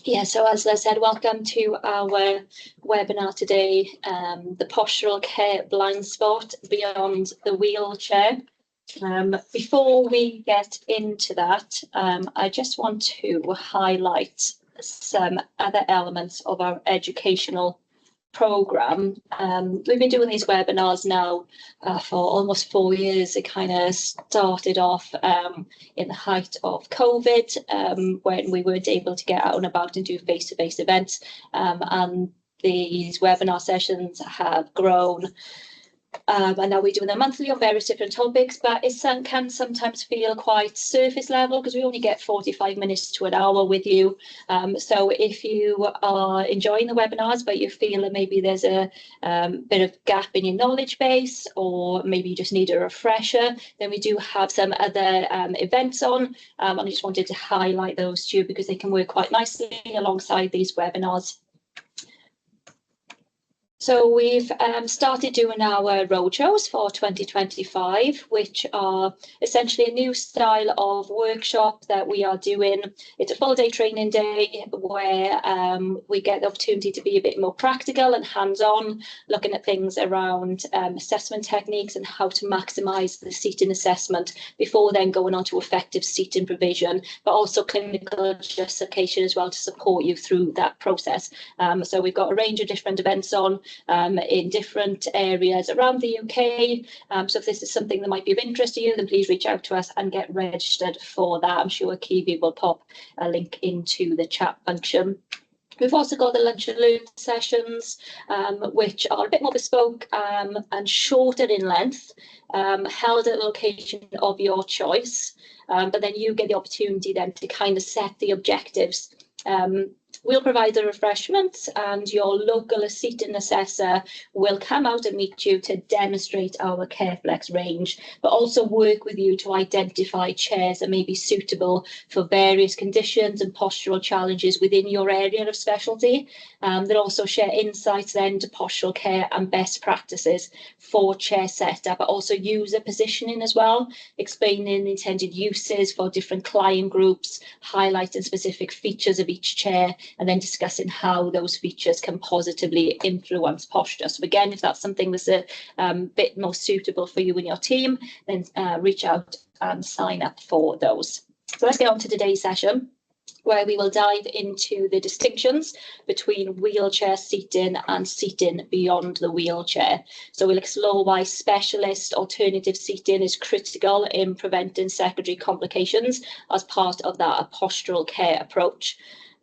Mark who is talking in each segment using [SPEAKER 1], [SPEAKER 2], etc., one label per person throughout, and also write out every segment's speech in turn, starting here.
[SPEAKER 1] Yeah, so as I said, welcome to our webinar today, the postural care blind spot beyond the wheelchair. Before we get into that, I just want to highlight some other elements of our educational program. We've been doing these webinars now for almost 4 years. It kind of started off in the height of COVID, when we weren't able to get out and about and do face-to-face events, and these webinar sessions have grown. And now we're doing them monthly on various different topics, but it can sometimes feel quite surface level because we only get 45 minutes to an hour with you. So if you are enjoying the webinars, but you feel that maybe there's a bit of gap in your knowledge base, or maybe you just need a refresher, then we do have some other events on. And I just wanted to highlight those to you because they can work quite nicely alongside these webinars. So we've started doing our roadshows for 2025, which are essentially a new style of workshop that we are doing. It's a full day training day where we get the opportunity to be a bit more practical and hands-on, looking at things around assessment techniques and how to maximise the seating assessment before then going on to effective seating provision, but also clinical justification as well to support you through that process. So we've got a range of different events on in different areas around the UK. So if this is something that might be of interest to you, then please reach out to us and get registered for that. I'm sure Kiwi will pop a link into the chat function. We've also got the lunch and learn sessions, which are a bit more bespoke and shorter in length, held at a location of your choice, but then you get the opportunity then to kind of set the objectives. We'll provide the refreshments, and your local seating assessor will come out and meet you to demonstrate our CareFlex range, but also work with you to identify chairs that may be suitable for various conditions and postural challenges within your area of specialty. They'll also share insights then to postural care and best practices for chair setup, but also user positioning as well, explaining the intended uses for different client groups, highlighting specific features of each chair, and then discussing how those features can positively influence posture. So again, if that's something that's a bit more suitable for you and your team, then reach out and sign up for those. So let's get on to today's session, where we will dive into the distinctions between wheelchair seating and seating beyond the wheelchair. So we'll explore why specialist alternative seating is critical in preventing secondary complications as part of that postural care approach.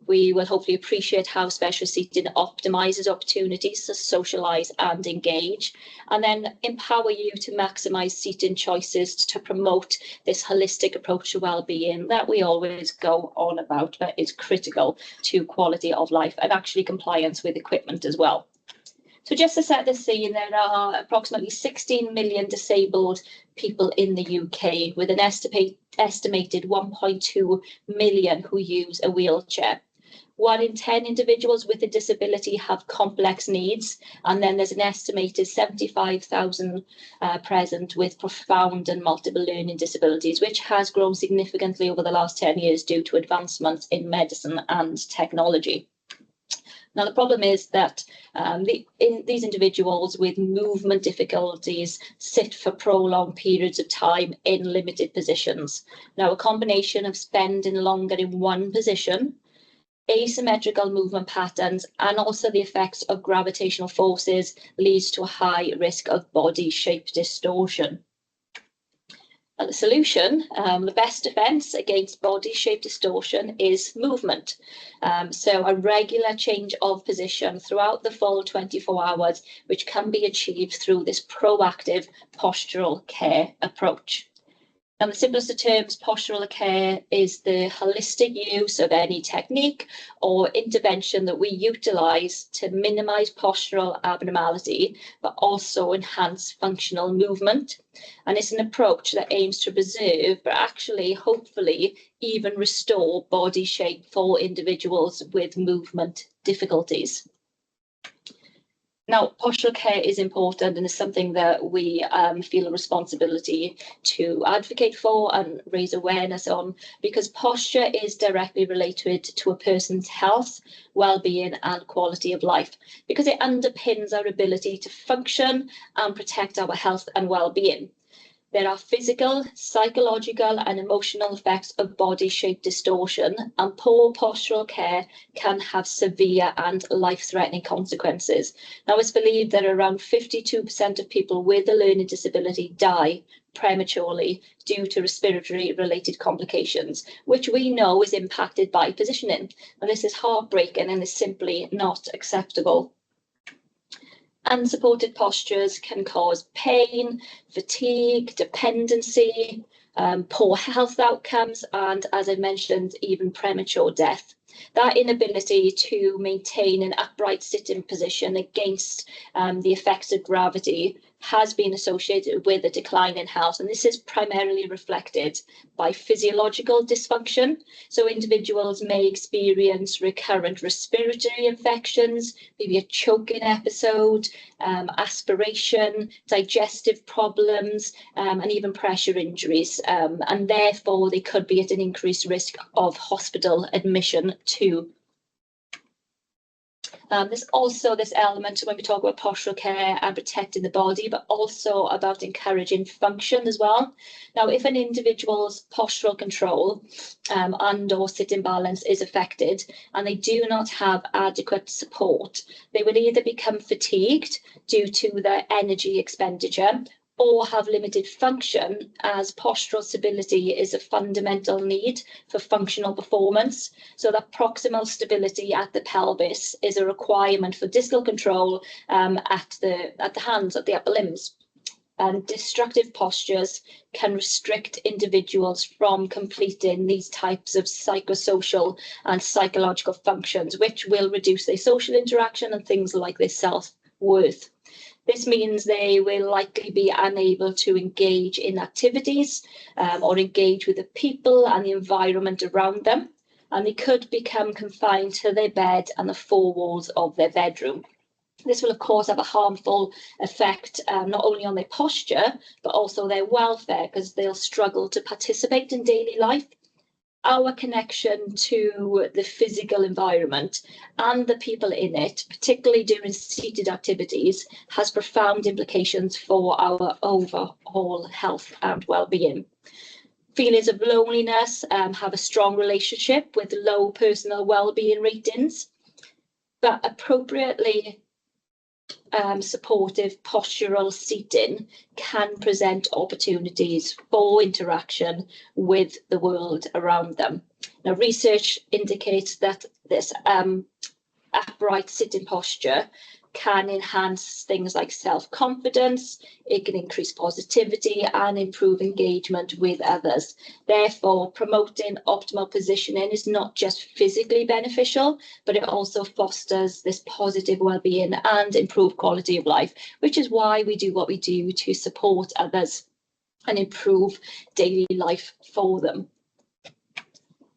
[SPEAKER 1] We will hopefully appreciate how specialist seating optimises opportunities to socialise and engage, and then empower you to maximise seating choices to promote this holistic approach to wellbeing that we always go on about, but is critical to quality of life and actually compliance with equipment as well. So just to set the scene, there are approximately 16 million disabled people in the UK, with an estimated 1.2 million who use a wheelchair. 1 in 10 individuals with a disability have complex needs, and then there's an estimated 75,000 present with profound and multiple learning disabilities, which has grown significantly over the last 10 years due to advancements in medicine and technology. Now, the problem is that these individuals with movement difficulties sit for prolonged periods of time in limited positions. Now, a combination of spending longer in one position, asymmetrical movement patterns, and also the effects of gravitational forces leads to a high risk of body shape distortion. And the solution, the best defense against body shape distortion is movement. So a regular change of position throughout the full 24 hours, which can be achieved through this proactive postural care approach. And the simplest of terms, postural care is the holistic use of any technique or intervention that we utilise to minimise postural abnormality, but also enhance functional movement. And it's an approach that aims to preserve, but actually, hopefully, even restore body shape for individuals with movement difficulties. Now, postural care is important and is something that we feel a responsibility to advocate for and raise awareness on, because posture is directly related to a person's health, well-being and quality of life, because it underpins our ability to function and protect our health and well-being. There are physical, psychological and emotional effects of body shape distortion, and poor postural care can have severe and life-threatening consequences. Now, it's believed that around 52% of people with a learning disability die prematurely due to respiratory-related complications, which we know is impacted by positioning. And this is heartbreaking and is simply not acceptable. Unsupported postures can cause pain, fatigue, dependency, poor health outcomes, and, as I mentioned, even premature death. That inability to maintain an upright sitting position against the effects of gravity has been associated with a decline in health, and this is primarily reflected by physiological dysfunction. So individuals may experience recurrent respiratory infections, maybe a choking episode, aspiration, digestive problems, and even pressure injuries, and therefore they could be at an increased risk of hospital admission too. There's also this element when we talk about postural care and protecting the body, but also about encouraging function as well. Now, if an individual's postural control and or sitting balance is affected and they do not have adequate support, they will either become fatigued due to their energy expenditure or have limited function, as postural stability is a fundamental need for functional performance. So that proximal stability at the pelvis is a requirement for distal control at the hands, at the upper limbs. And destructive postures can restrict individuals from completing these types of psychosocial and psychological functions, which will reduce their social interaction and things like their self-worth. This means they will likely be unable to engage in activities or engage with the people and the environment around them, and they could become confined to their bed and the four walls of their bedroom. This will, of course, have a harmful effect not only on their posture, but also their welfare, because they'll struggle to participate in daily life. Our connection to the physical environment and the people in it, particularly during seated activities, has profound implications for our overall health and well-being. Feelings of loneliness have a strong relationship with low personal well-being ratings, but appropriately supportive postural seating can present opportunities for interaction with the world around them. Now, research indicates that this upright sitting posture can enhance things like self-confidence, it can increase positivity and improve engagement with others. Therefore, promoting optimal positioning is not just physically beneficial, but it also fosters this positive well-being and improved quality of life, which is why we do what we do to support others and improve daily life for them.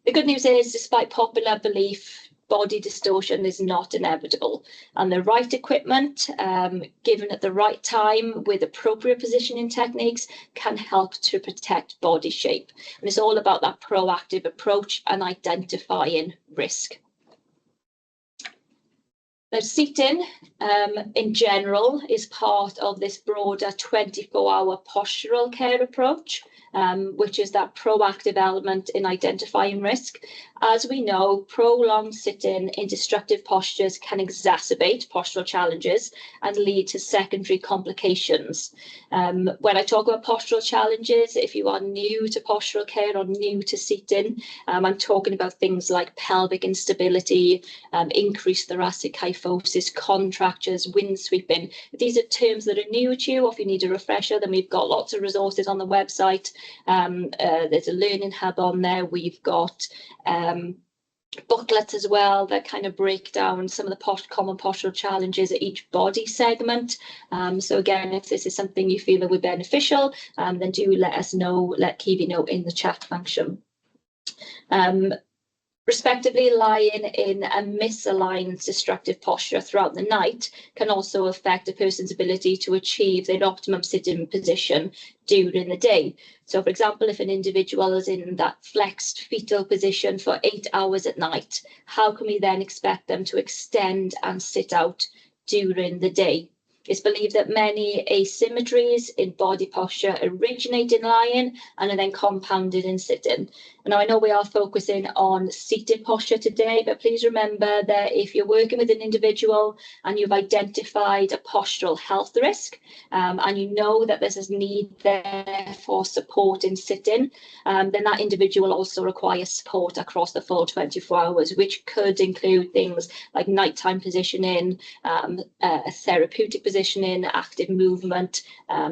[SPEAKER 1] The good news is, despite popular belief, body distortion is not inevitable, and the right equipment given at the right time with appropriate positioning techniques can help to protect body shape. And it's all about that proactive approach and identifying risk. Now, seating in general is part of this broader 24-hour postural care approach, which is that proactive element in identifying risk. As we know, prolonged sitting in destructive postures can exacerbate postural challenges and lead to secondary complications. When I talk about postural challenges, if you are new to postural care or new to seating, I'm talking about things like pelvic instability, increased thoracic kyphosis, contractures, wind sweeping. If these are terms that are new to you, or if you need a refresher, then we've got lots of resources on the website. There's a learning hub on there. We've got booklets as well that kind of break down some of the common postural challenges at each body segment. So again, if this is something you feel that would be beneficial, then do let us know, let Kiwi know in the chat function. Respectively, lying in a misaligned destructive posture throughout the night can also affect a person's ability to achieve their optimum sitting position during the day. So, for example, if an individual is in that flexed fetal position for 8 hours at night, how can we then expect them to extend and sit out during the day? It's believed that many asymmetries in body posture originate in lying and are then compounded in sitting. And now I know we are focusing on seated posture today, but please remember that if you're working with an individual and you've identified a postural health risk, and you know that there's a need there for support in sitting, then that individual also requires support across the full 24 hours, which could include things like nighttime positioning, a therapeutic positioning, active movement,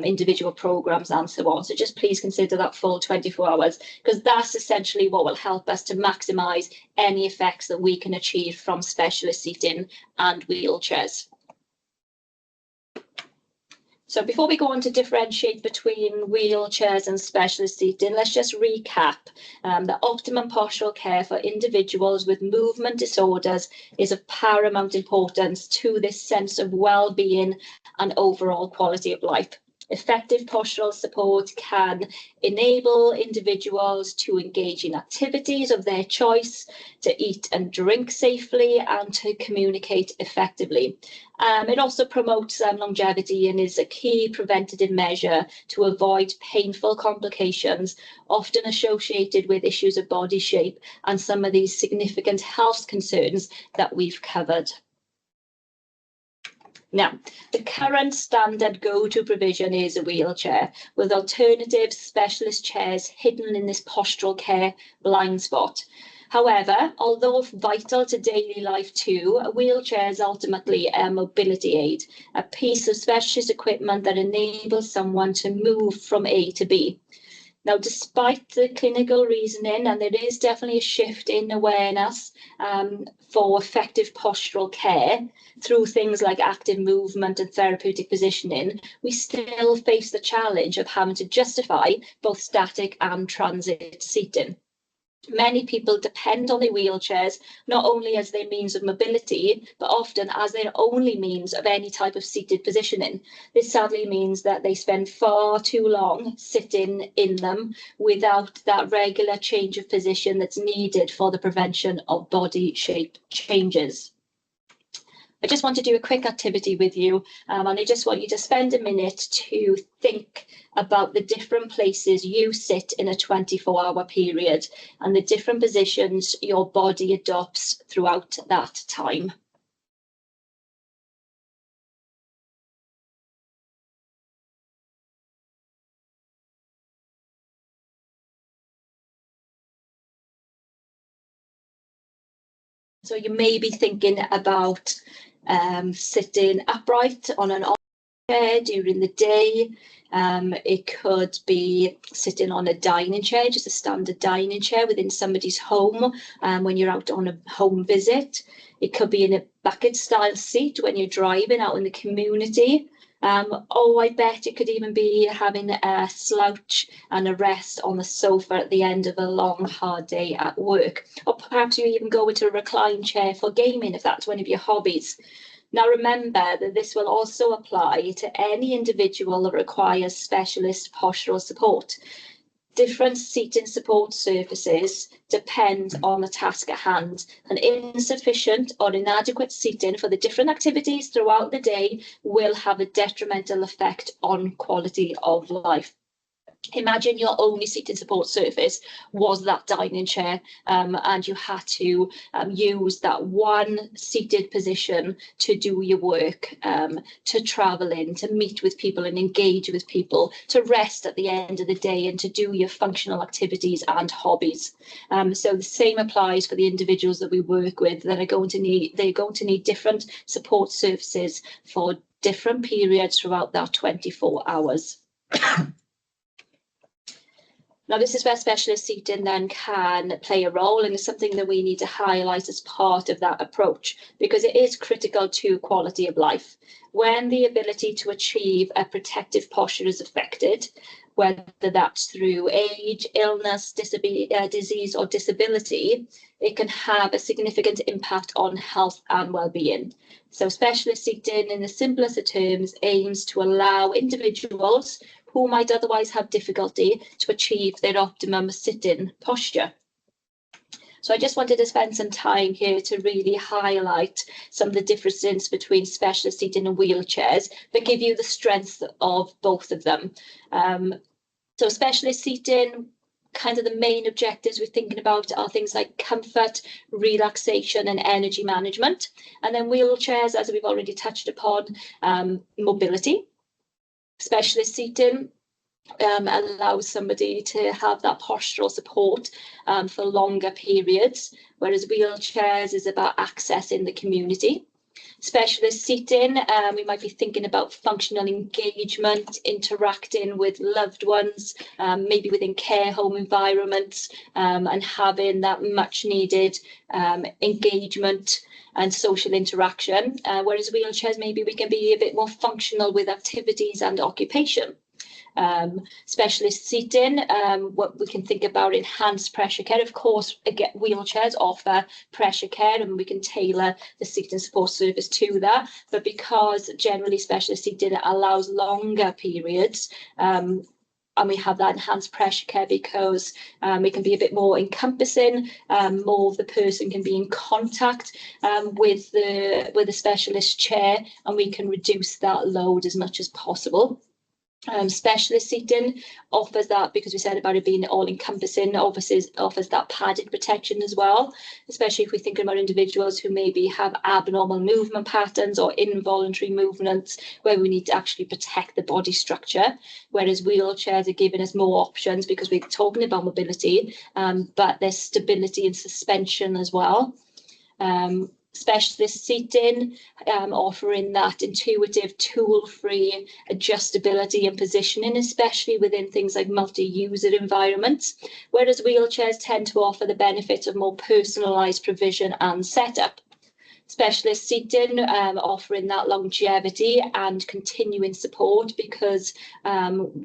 [SPEAKER 1] individual programs, and so on. So just please consider that full 24 hours, because that's essentially what will help us to maximise any effects that we can achieve from specialist seating and wheelchairs. So before we go on to differentiate between wheelchairs and specialist seating, let's just recap that optimum postural care for individuals with movement disorders is of paramount importance to this sense of well-being and overall quality of life. Effective postural support can enable individuals to engage in activities of their choice, to eat and drink safely, and to communicate effectively. It also promotes longevity and is a key preventative measure to avoid painful complications, often associated with issues of body shape and some of these significant health concerns that we've covered. Now, the current standard go-to provision is a wheelchair, with alternative specialist chairs hidden in this postural care blind spot. However, although vital to daily life too, a wheelchair is ultimately a mobility aid, a piece of specialist equipment that enables someone to move from A to B. Now, despite the clinical reasoning, and there is definitely a shift in awareness for effective postural care through things like active movement and therapeutic positioning, we still face the challenge of having to justify both static and transit seating. Many people depend on their wheelchairs, not only as their means of mobility, but often as their only means of any type of seated positioning. This sadly means that they spend far too long sitting in them without that regular change of position that's needed for the prevention of body shape changes. I just want to do a quick activity with you, and I just want you to spend a minute to think about the different places you sit in a 24-hour period and the different positions your body adopts throughout that time. So you may be thinking about sitting upright on an chair during the day. It could be sitting on a dining chair, just a standard dining chair within somebody's home when you're out on a home visit. It could be in a bucket style seat when you're driving out in the community. I bet it could even be having a slouch and a rest on the sofa at the end of a long, hard day at work. Or perhaps you even go into a recline chair for gaming if that's one of your hobbies. Now, remember that this will also apply to any individual that requires specialist postural support. Different seating support surfaces depend on the task at hand, and insufficient or inadequate seating for the different activities throughout the day will have a detrimental effect on quality of life. Imagine your only seating support surface was that dining chair, and you had to use that one seated position to do your work, to travel in, to meet with people and engage with people, to rest at the end of the day and to do your functional activities and hobbies. So the same applies for the individuals that we work with that are going to need different support surfaces for different periods throughout that 24 hours. Now, this is where specialist seating then can play a role, and it's something that we need to highlight as part of that approach because it is critical to quality of life. When the ability to achieve a protective posture is affected, whether that's through age, illness, disease or disability, it can have a significant impact on health and well-being. So specialist seating, in the simplest of terms, aims to allow individuals who might otherwise have difficulty to achieve their optimum sitting posture. So I just wanted to spend some time here to really highlight some of the differences between specialist seating and wheelchairs, but give you the strength of both of them. So specialist seating, kind of the main objectives we're thinking about are things like comfort, relaxation and energy management. And then wheelchairs, as we've already touched upon, mobility. Specialist seating allows somebody to have that postural support for longer periods, whereas wheelchairs is about accessing the community. Specialist seating, we might be thinking about functional engagement, interacting with loved ones, maybe within care home environments, and having that much needed engagement and social interaction, whereas wheelchairs, maybe we can be a bit more functional with activities and occupation. Specialist seating, what we can think about enhanced pressure care. Of course, again, wheelchairs offer pressure care and we can tailor the seating support service to that. But because generally specialist seating allows longer periods, and we have that enhanced pressure care because it can be a bit more encompassing, more of the person can be in contact with the specialist chair, and we can reduce that load as much as possible. Specialist seating offers that, because we said about it being all-encompassing, offers that padded protection as well, especially if we think about individuals who maybe have abnormal movement patterns or involuntary movements where we need to actually protect the body structure, whereas wheelchairs are giving us more options because we're talking about mobility, but there's stability and suspension as well. Specialist seating, offering that intuitive, tool-free adjustability and positioning, especially within things like multi-user environments, whereas wheelchairs tend to offer the benefit of more personalised provision and setup. Specialist seating, offering that longevity and continuing support because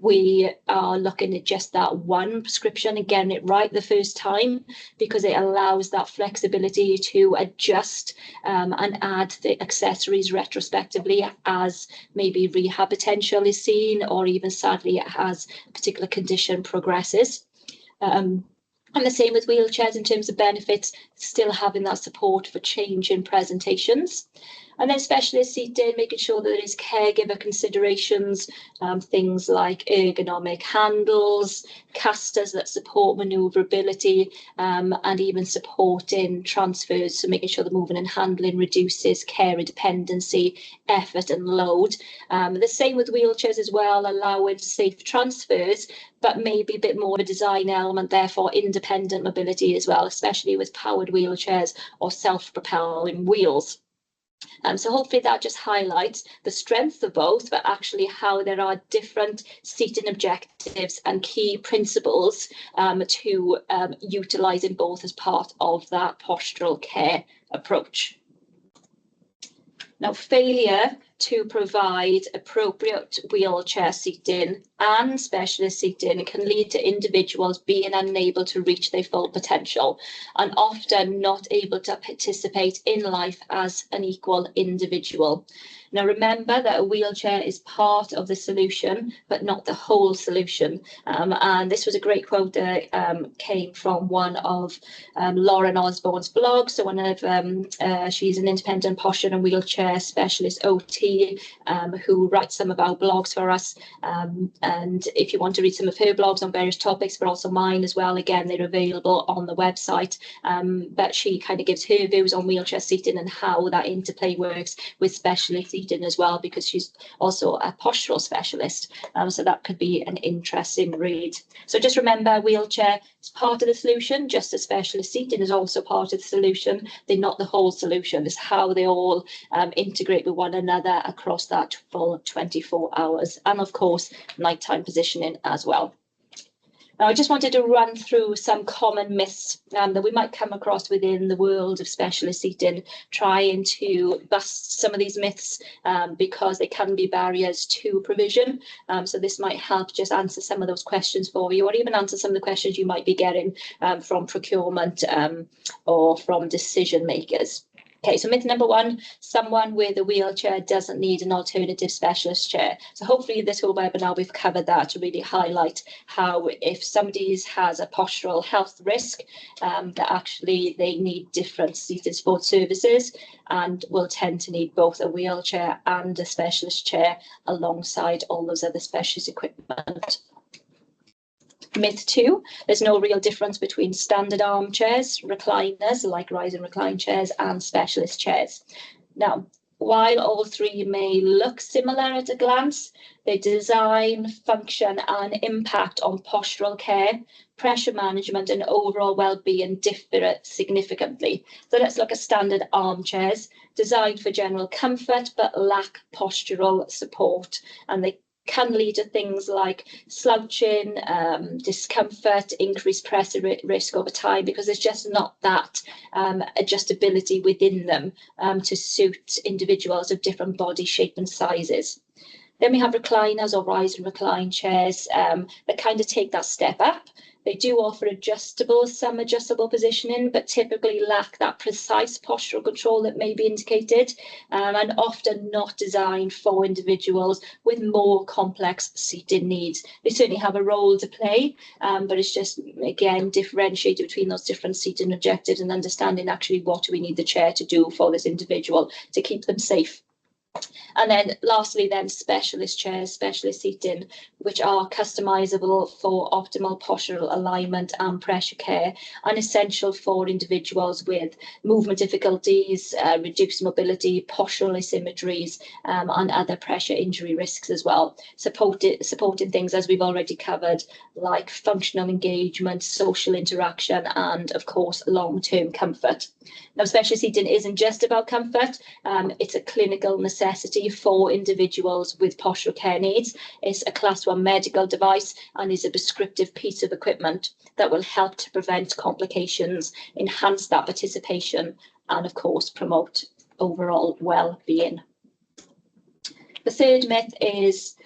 [SPEAKER 1] we are looking at just that one prescription and getting it right the first time, because it allows that flexibility to adjust and add the accessories retrospectively as maybe rehab potential is seen, or even sadly as a particular condition progresses. And the same with wheelchairs in terms of benefits, still having that support for change in presentations. And then specialist seating, making sure that there is caregiver considerations, things like ergonomic handles, casters that support manoeuvrability, and even supporting transfers, so making sure the moving and handling reduces carer dependency, effort and load. The same with wheelchairs as well, allowing safe transfers, but maybe a bit more of a design element, therefore independent mobility as well, especially with powered wheelchairs or self-propelling wheels. So hopefully that just highlights the strength of both, but actually how there are different seating objectives and key principles to utilising both as part of that postural care approach. Now, failure to provide appropriate wheelchair seating and specialist seating can lead to individuals being unable to reach their full potential and often not able to participate in life as an equal individual. Now, remember that a wheelchair is part of the solution, but not the whole solution. And this was a great quote that came from one of Lauren Osborne's blogs. So one of she's an independent posture and wheelchair specialist OT who writes some of our blogs for us. And if you want to read some of her blogs on various topics, but also mine as well, again, they're available on the website. But she kind of gives her views on wheelchair seating and how that interplay works with specialist seating as well, because she's also a postural specialist. So that could be an interesting read. So just remember, wheelchair is part of the solution, just as specialist seating is also part of the solution. They're not the whole solution. It's how they all integrate with one another across that full 24 hours. And of course, nighttime positioning as well. Now, I just wanted to run through some common myths that we might come across within the world of specialist seating, trying to bust some of these myths because they can be barriers to provision. So this might help just answer some of those questions for you, or even answer some of the questions you might be getting from procurement or from decision makers. Okay, so myth number one, someone with a wheelchair doesn't need an alternative specialist chair. So hopefully this whole webinar we've covered that to really highlight how if somebody has a postural health risk, that actually they need different seated support services and will tend to need both a wheelchair and a specialist chair alongside all those other specialist equipment. Myth two, there's no real difference between standard armchairs, recliners, like rise and recline chairs, and specialist chairs. Now, while all three may look similar at a glance, their design, function, and impact on postural care, pressure management, and overall well-being differ significantly. So let's look at standard armchairs, designed for general comfort, but lack postural support, and they can lead to things like slouching, discomfort, increased pressure risk over time, because there's just not that adjustability within them to suit individuals of different body shape and sizes. Then we have recliners or rise and recline chairs that kind of take that step up. They do offer some adjustable positioning, but typically lack that precise postural control that may be indicated, and often not designed for individuals with more complex seating needs. They certainly have a role to play, but it's just, again, differentiated between those different seating objectives and understanding actually what do we need the chair to do for this individual to keep them safe. And then lastly, then specialist chairs, specialist seating, which are customizable for optimal postural alignment and pressure care, and essential for individuals with movement difficulties, reduced mobility, postural asymmetries, and other pressure injury risks as well. Supporting things, as we've already covered, like functional engagement, social interaction, and of course, long-term comfort. Now, specialist seating isn't just about comfort, it's a clinical necessity for individuals with postural care needs. It's a class 1 medical device and is a prescriptive piece of equipment that will help to prevent complications, enhance that participation, and of course promote overall well-being. The third myth is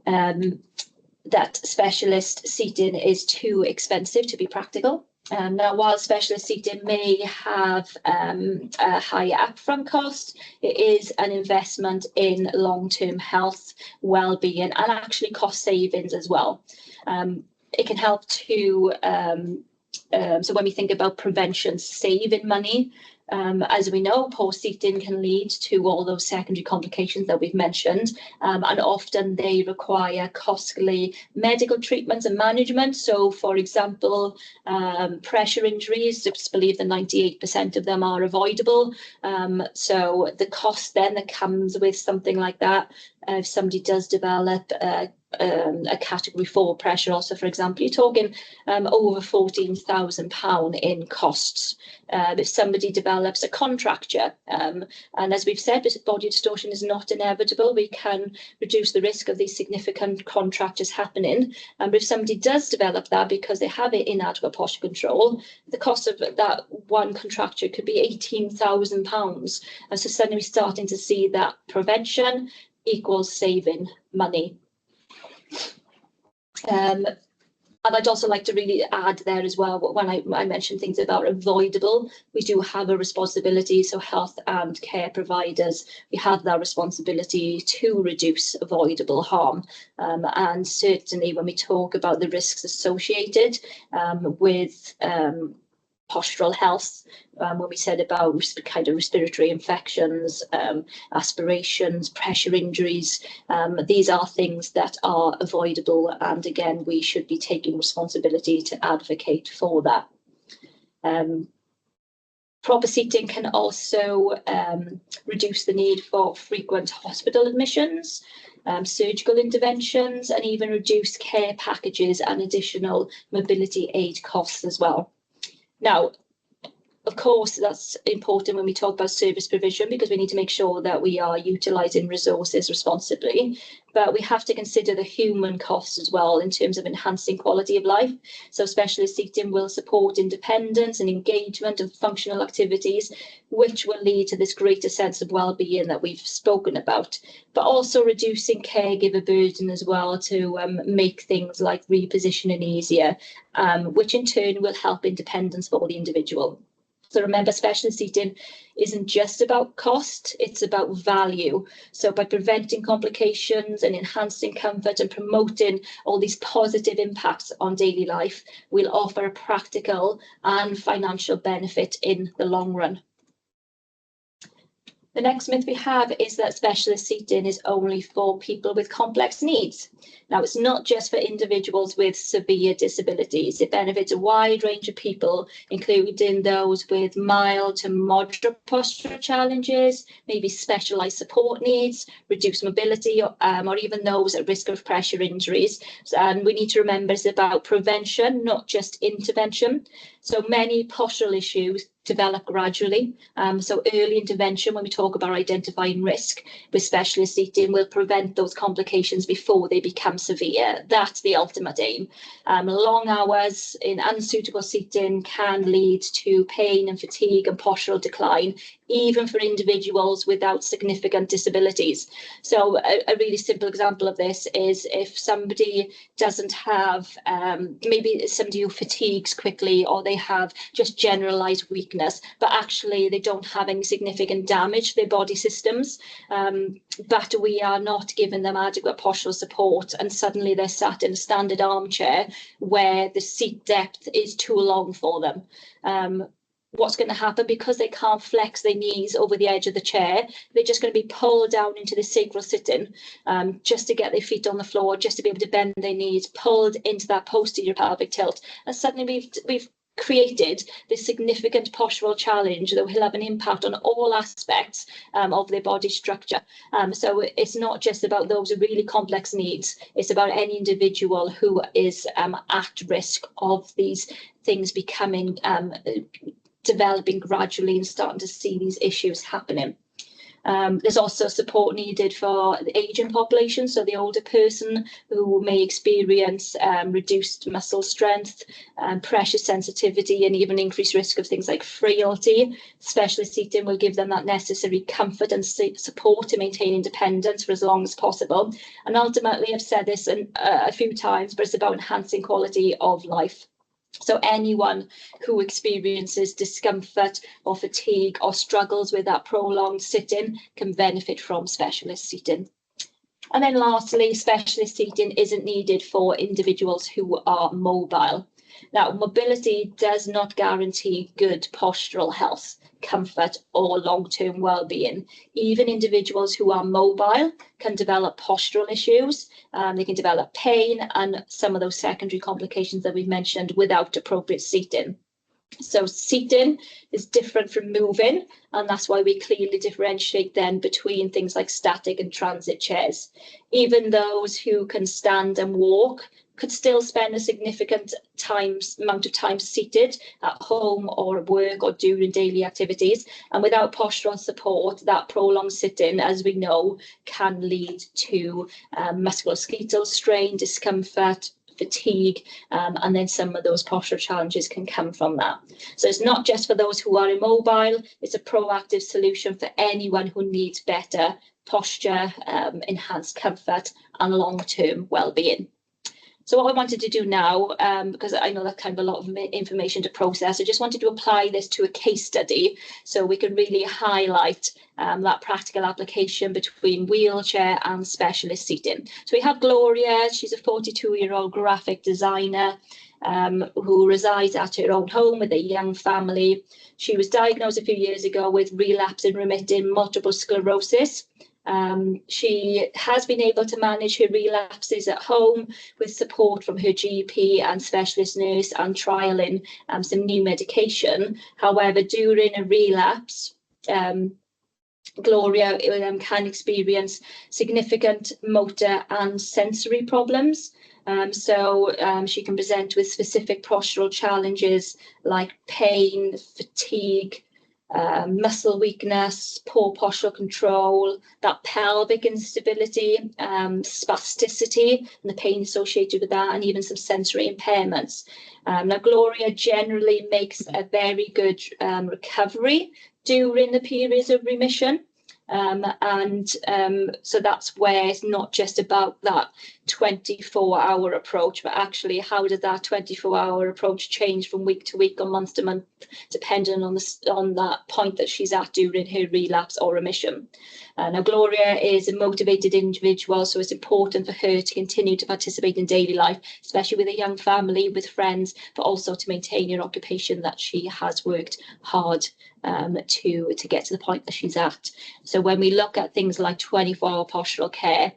[SPEAKER 1] that specialist seating is too expensive to be practical. Now, while specialist seating may have a higher upfront cost, it is an investment in long-term health, well-being, and actually cost savings as well. It can help to, so when we think about prevention, saving money, as we know, poor seating can lead to all those secondary complications that we've mentioned, and often they require costly medical treatments and management. So, for example, pressure injuries, it's believed that 98% of them are avoidable. So the cost then that comes with something like that, if somebody does develop a category 4 pressure ulcer, for example, you're talking over £14,000 in costs. If somebody develops a contracture, and as we've said, body distortion is not inevitable, we can reduce the risk of these significant contractures happening. But if somebody does develop that because they have inadequate posture control, the cost of that one contracture could be £18,000. And so suddenly we're starting to see that prevention equals saving money. And I'd also like to really add there as well, when I mentioned things about avoidable, we do have a responsibility. So health and care providers, we have that responsibility to reduce avoidable harm. And certainly when we talk about the risks associated with postural health, when we said about kind of respiratory infections, aspirations, pressure injuries, these are things that are avoidable, and again we should be taking responsibility to advocate for that. Proper seating can also reduce the need for frequent hospital admissions, surgical interventions, and even reduce care packages and additional mobility aid costs as well. Now, of course, that's important when we talk about service provision, because we need to make sure that we are utilising resources responsibly. But we have to consider the human cost as well in terms of enhancing quality of life. So specialist seating will support independence and engagement and functional activities, which will lead to this greater sense of well-being that we've spoken about, but also reducing caregiver burden as well to make things like repositioning easier, which in turn will help independence for the individual. So remember, specialist seating isn't just about cost, it's about value. So by preventing complications and enhancing comfort and promoting all these positive impacts on daily life, we'll offer a practical and financial benefit in the long run. The next myth we have is that specialist seating is only for people with complex needs. Now, it's not just for individuals with severe disabilities. It benefits a wide range of people, including those with mild to moderate postural challenges, maybe specialised support needs, reduced mobility, or even those at risk of pressure injuries. And we need to remember it's about prevention, not just intervention. So many postural issues develop gradually. So early intervention, when we talk about identifying risk with specialist seating, will prevent those complications before they become severe. That's the ultimate aim. Long hours in unsuitable seating can lead to pain and fatigue and postural decline, even for individuals without significant disabilities. So a really simple example of this is if somebody doesn't have, maybe somebody who fatigues quickly, or they have just generalized weakness, but actually they don't have any significant damage to their body systems, but we are not giving them adequate postural support, and suddenly they're sat in a standard armchair where the seat depth is too long for them. What's going to happen? Because they can't flex their knees over the edge of the chair, they're just going to be pulled down into the sacral sitting, just to get their feet on the floor, just to be able to bend their knees, pulled into that posterior pelvic tilt. And suddenly we've created this significant postural challenge that will have an impact on all aspects of their body structure. So it's not just about those with really complex needs, it's about any individual who is at risk of these things becoming developing gradually and starting to see these issues happening. There's also support needed for the ageing population, so the older person who may experience reduced muscle strength, pressure sensitivity, and even increased risk of things like frailty. Specialist seating will give them that necessary comfort and support to maintain independence for as long as possible. And ultimately, I've said this a few times, but it's about enhancing quality of life. So anyone who experiences discomfort or fatigue or struggles with that prolonged sitting can benefit from specialist seating. And then lastly, specialist seating isn't needed for individuals who are mobile. Now, mobility does not guarantee good postural health, comfort, or long-term well-being. Even individuals who are mobile can develop postural issues. They can develop pain and some of those secondary complications that we've mentioned without appropriate seating. So seating is different from moving, and that's why we clearly differentiate then between things like static and transit chairs. Even those who can stand and walk could still spend a significant amount of time seated at home or at work or during daily activities. And without postural support, that prolonged sitting, as we know, can lead to musculoskeletal strain, discomfort, fatigue, and then some of those postural challenges can come from that. So it's not just for those who are immobile, it's a proactive solution for anyone who needs better posture, enhanced comfort, and long-term well-being. So what I wanted to do now, because I know that's kind of a lot of information to process, I just wanted to apply this to a case study so we can really highlight that practical application between wheelchair and specialist seating. So we have Gloria. She's a 42-year-old graphic designer who resides at her own home with a young family. She was diagnosed a few years ago with relapsing remitting multiple sclerosis. She has been able to manage her relapses at home with support from her GP and specialist nurse and trialling some new medication. However, during a relapse, Gloria can experience significant motor and sensory problems. She can present with specific postural challenges like pain, fatigue, muscle weakness, poor postural control, that pelvic instability, spasticity, and the pain associated with that, and even some sensory impairments. Now, Gloria generally makes a very good recovery during the periods of remission. So that's where it's not just about that 24-hour approach, but actually how did that 24-hour approach change from week to week or month to month, depending on that point that she's at during her relapse or remission. Now, Gloria is a motivated individual, so it's important for her to continue to participate in daily life, especially with a young family, with friends, but also to maintain her occupation that she has worked hard to get to the point that she's at. So when we look at things like 24-hour postural care,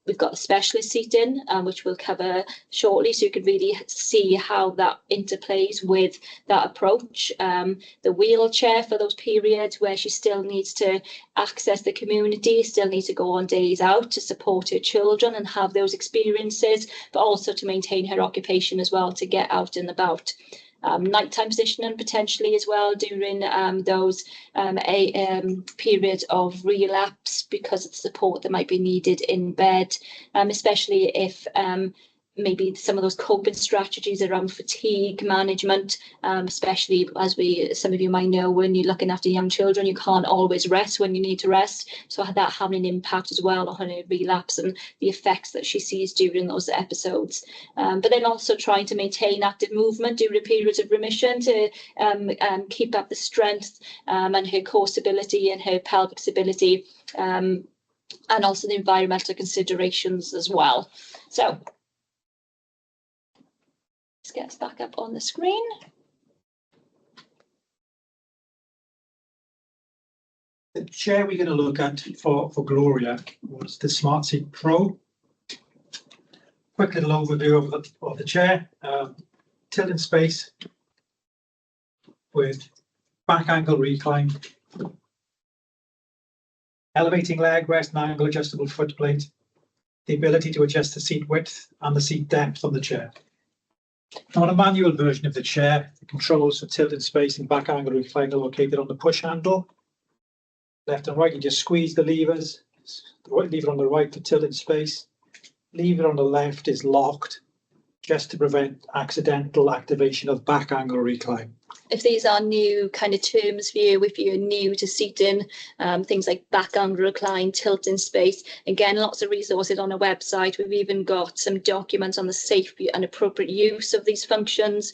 [SPEAKER 1] we've got the specialist seating, which we'll cover shortly, so you can really see how that interplays with that approach. The wheelchair for those periods where she still needs to access the community, still needs to go on days out to support her children and have those experiences, but also to maintain her occupation as well, to get out and about. Nighttime positioning potentially as well during those periods of relapse, because of the support that might be needed in bed, especially if maybe some of those coping strategies around fatigue management, especially as some of you might know, when you're looking after young children, you can't always rest when you need to rest. So that having an impact as well on her relapse and the effects that she sees during those episodes. But then also trying to maintain active movement during periods of remission to keep up the strength and her core stability and her pelvic stability, and also the environmental considerations as well. So get us back up on the screen.
[SPEAKER 2] The chair we're going to look at for Gloria was the SmartSeat Pro. Quick little overview of the chair. Tilt in space with back angle recline, elevating leg rest and angle adjustable foot plate, the ability to adjust the seat width and the seat depth on the chair. Now, on a manual version of the chair, the controls for tilt in space and back angle recline are located on the push handle. Left and right, you just squeeze the levers. The right lever on the right for tilt in space. Lever on the left is locked, just to prevent accidental activation of back angle recline.
[SPEAKER 1] If these are new kind of terms for you, if you're new to seating, things like back angle recline, tilt in space, again, lots of resources on our website. We've even got some documents on the safe and appropriate use of these functions,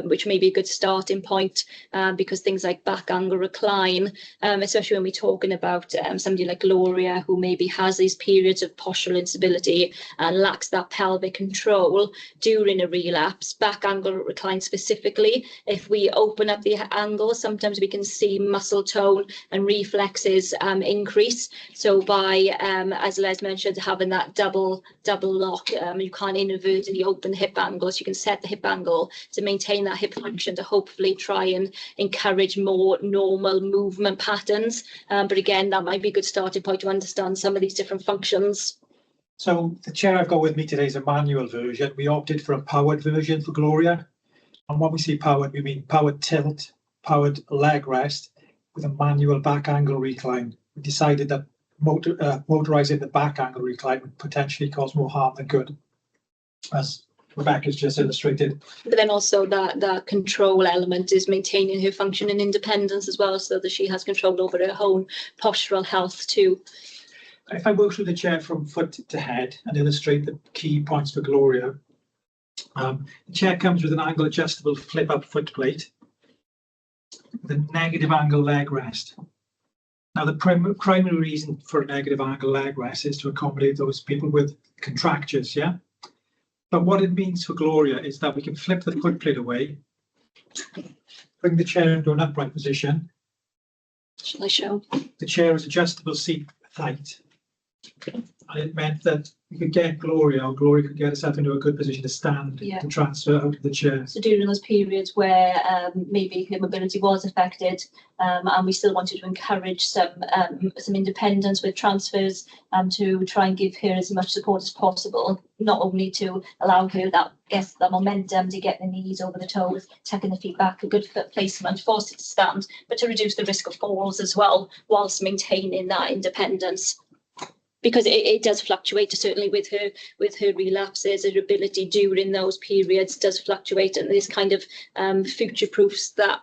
[SPEAKER 1] which may be a good starting point, because things like back angle recline, especially when we're talking about somebody like Gloria, who maybe has these periods of postural instability and lacks that pelvic control during a relapse, back angle recline specifically, if we open up the angle, sometimes we can see muscle tone and reflexes increase. So by, as Les mentioned, having that double lock, you can't inadvertently open the hip angle, so you can set the hip angle to maintain that hip function, to hopefully try and encourage more normal movement patterns. But again, that might be a good starting point to understand some of these different functions.
[SPEAKER 2] So the chair I've got with me today is a manual version. We opted for a powered version for Gloria. And when we say powered, we mean powered tilt, powered leg rest with a manual back angle recline. We decided that motorizing the back angle recline would potentially cause more harm than good, as Rebecca's just illustrated.
[SPEAKER 1] But then also that control element is maintaining her function and independence as well, so that she has control over her own postural health too.
[SPEAKER 2] If I work through the chair from foot to head and illustrate the key points for Gloria, the chair comes with an angle adjustable flip-up foot plate with a negative angle leg rest. Now, the primary reason for a negative angle leg rest is to accommodate those people with contractures, yeah? But what it means for Gloria is that we can flip the foot plate away, bring the chair into an upright position.
[SPEAKER 1] Shall I show?
[SPEAKER 2] The chair is adjustable seat height. And it meant that we could get Gloria, or Gloria could get herself into a good position to stand, to transfer out of the chair.
[SPEAKER 1] So during those periods where maybe her mobility was affected, and we still wanted to encourage some independence with transfers, to try and give her as much support as possible, not only to allow her that momentum to get the knees over the toes, tucking the feet back, a good foot placement, force it to stand, but to reduce the risk of falls as well, whilst maintaining that independence. Because it does fluctuate, certainly with her relapses, her ability during those periods does fluctuate, and this kind of future proofs that.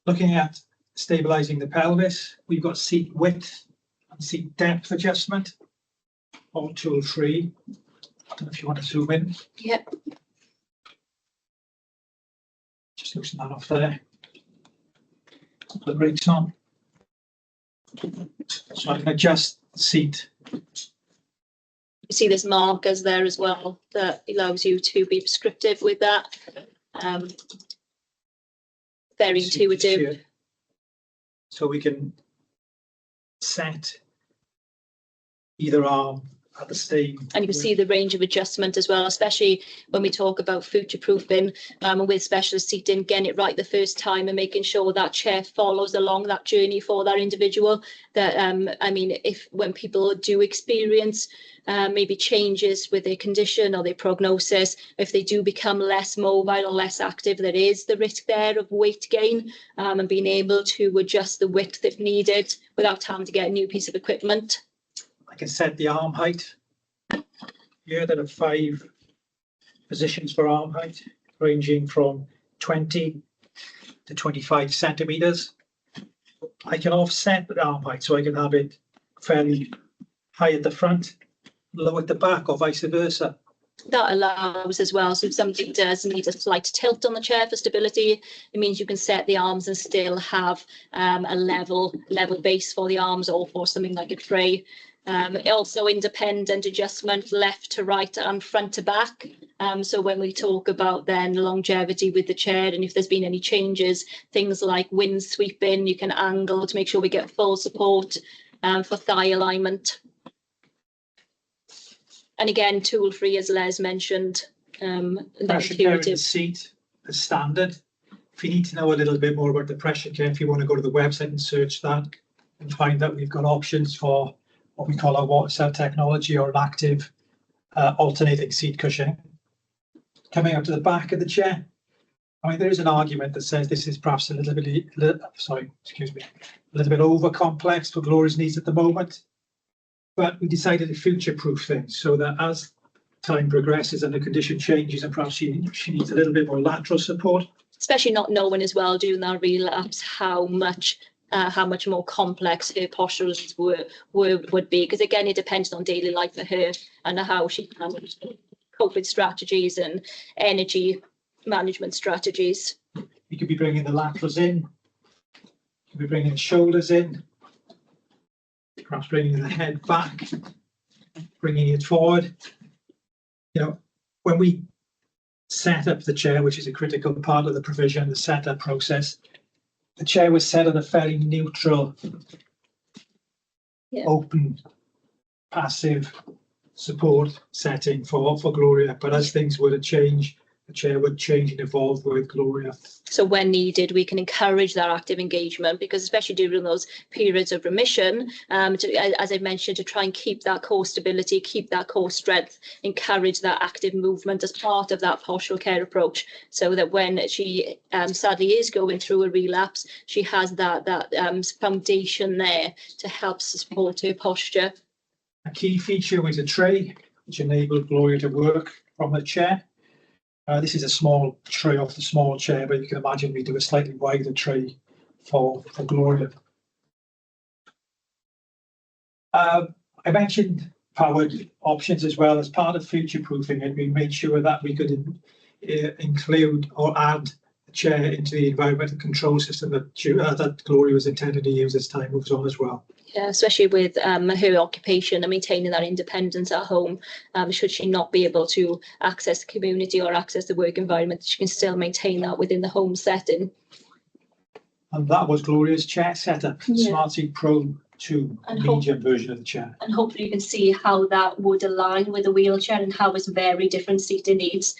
[SPEAKER 2] Looking at stabilising the pelvis, we've got seat width and seat depth adjustment on tool 3. I don't know if you want to zoom in.
[SPEAKER 1] Yep.
[SPEAKER 2] Just loosen that off there. Put the brakes on. So I can adjust the seat.
[SPEAKER 1] You see there's markers there as well that allows you to be prescriptive with that. Very intuitive.
[SPEAKER 2] So we can set either arm at the same.
[SPEAKER 1] And you can see the range of adjustment as well, especially when we talk about future proofing, and with specialist seating, getting it right the first time and making sure that chair follows along that journey for that individual. That I mean, when people do experience maybe changes with their condition or their prognosis, if they do become less mobile or less active, there is the risk there of weight gain, and being able to adjust the width if needed without having to get a new piece of equipment.
[SPEAKER 2] I can set the arm height. Here there are 5 positions for arm height, ranging from 20 to 25 centimeters. I can offset the arm height, so I can have it fairly high at the front, low at the back, or vice versa.
[SPEAKER 1] That allows as well, so if somebody does need a slight tilt on the chair for stability, it means you can set the arms and still have a level base for the arms, or for something like a tray. Also independent adjustment left to right and front to back. So when we talk about then longevity with the chair, and if there's been any changes, things like wind sweeping, you can angle to make sure we get full support for thigh alignment. And again, tool 3, as Les mentioned,
[SPEAKER 2] pressure care in the seat is standard. If you need to know a little bit more about the pressure care, if you want to go to the website and search that and find that we've got options for what we call our water cell technology, or an active alternating seat cushioning. Coming out to the back of the chair, I mean, there is an argument that says this is perhaps a little bit over complex for Gloria's needs at the moment, but we decided to future-proof things so that as time progresses and the condition changes, and perhaps she needs a little bit more lateral support. Especially
[SPEAKER 1] not knowing as well during that relapse how much more complex her posturals would be, because again it depends on daily life for her and how she can cope with strategies and energy management strategies.
[SPEAKER 2] You could be bringing the laterals in, you could be bringing the shoulders in, perhaps bringing the head back, bringing it forward. You know, when we set up the chair, which is a critical part of the provision, the setup process, the chair was set at a fairly neutral, open, passive support setting for Gloria. But as things were to change, the chair would change and evolve with Gloria.
[SPEAKER 1] So when needed, we can encourage that active engagement, because especially during those periods of remission, as I mentioned, to try and keep that core stability, keep that core strength, encourage that active movement as part of that postural care approach, so that when she sadly is going through a relapse, she has that foundation there to help support her posture.
[SPEAKER 2] A key feature was a tray, which enabled Gloria to work from the chair. This is a small tray off the small chair, but you can imagine we do a slightly wider tray for Gloria. I mentioned powered options as well. As part of future-proofing it, we made sure that we could include or add the chair into the environmental control system that Gloria was intended to use as time moves on as well.
[SPEAKER 1] Yeah, especially with her occupation and maintaining that independence at home. Should she not be able to access the community or access the work environment, she can still maintain that within the home setting.
[SPEAKER 2] And that was Gloria's chair setup. Yeah. SmartSeat Pro to
[SPEAKER 1] And
[SPEAKER 2] medium version of the chair.
[SPEAKER 1] And hopefully you can see how that would align with the wheelchair and how it's very different seating needs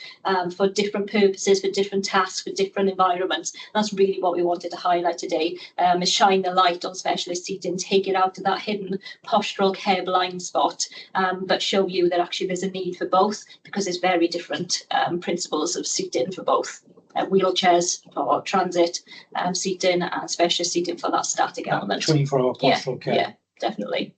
[SPEAKER 1] for different purposes, for different tasks, for different environments. That's really what we wanted to highlight today, is shine the light on specialist seating, take it out to that hidden postural care blind spot, but show you that actually there's a need for both, because there's very different principles of seating for both. Wheelchairs for transit seating and specialist seating for that static element.
[SPEAKER 2] 24-hour postural care.
[SPEAKER 1] Yeah, definitely.